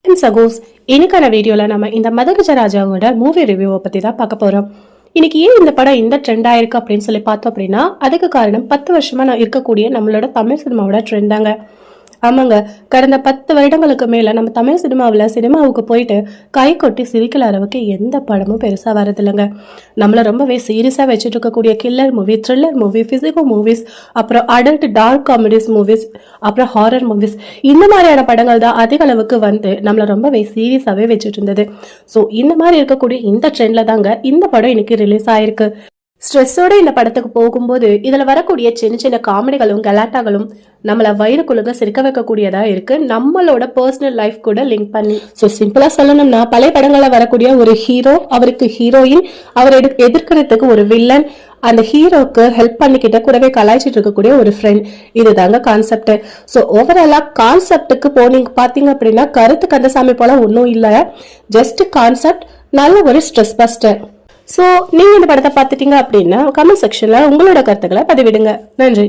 சகோஸ் இன்னைக்கான வீடியோல நம்ம இந்த மதகஜராஜாவோட மூவி ரிவ்யூவை பத்தி தான் பார்க்க போறோம். இன்னைக்கு ஏன் இந்த படம் இந்த ட்ரெண்ட் ஆயிருக்கு அப்படின்னு சொல்லி பார்த்தோம் அப்படின்னா, அதுக்கு காரணம் 10 வருஷமா நான் இருக்கக்கூடிய நம்மளோட தமிழ் சினிமாவோட ட்ரெண்ட் தாங்க. ஆமாங்க, கடந்த 10 வருடங்களுக்கு மேல நம்ம தமிழ் சினிமாவுக்கு போயிட்டு கை கொட்டி சிரிக்கல அளவுக்கு எந்த படமும் பெருசா வரதில்லைங்க. நம்மள ரொம்பவே சீரியஸா வச்சுட்டு இருக்கக்கூடிய கில்லர் மூவி, த்ரில்லர் மூவி, பிசிகோ மூவிஸ், அப்புறம் அடல்ட் டார்க் காமெடிஸ் மூவிஸ், அப்புறம் ஹாரர் மூவிஸ், இந்த மாதிரியான படங்கள் தான் அதிக அளவுக்கு வந்து நம்மள ரொம்பவே சீரியஸாவே வச்சுட்டு இருந்தது. ஸோ இந்த மாதிரி இருக்கக்கூடிய இந்த ட்ரெண்ட்ல தாங்க இந்த படம் இன்னைக்கு ரிலீஸ் ஆயிருக்கு. ஸ்ட்ரெஸ்ஸோட இந்த படத்துக்கு போகும்போது இதுல வரக்கூடிய சின்ன சின்ன காமெடிகளும் கலாட்டாகளும் நம்மள வயிறு குழுங்க சிரிக்க வைக்கக்கூடியதா இருக்கு, நம்மளோட பர்சனல் லைஃப் கூட லிங்க் பண்ணி. ஸோ சிம்பிளா சொல்லணும்னா, பழைய படங்கள்ல வரக்கூடிய ஒரு ஹீரோ, அவருக்கு ஹீரோயின், அவர் எதிர்க்கிறதுக்கு ஒரு வில்லன், அந்த ஹீரோக்கு ஹெல்ப் பண்ணிக்கிட்ட கூடவே கலாய்ச்சிட்டு இருக்கக்கூடிய ஒரு ஃப்ரெண்ட், இதுதாங்க கான்செப்ட். ஸோ ஓவராலா கான்செப்டுக்கு போனீங்க பாத்தீங்க அப்படின்னா கருத்து கந்தசாமி போல ஒன்றும் இல்லை, ஜஸ்ட் கான்செப்ட், நல்ல ஒரு ஸ்ட்ரெஸ் பஸ்டர். ஸோ நீங்க இந்த படத்தை பார்த்துட்டீங்க அப்படின்னா கமெண்ட் செக்ஷன்ல உங்களோட கருத்துக்களை பதிவிடுங்க. நன்றி.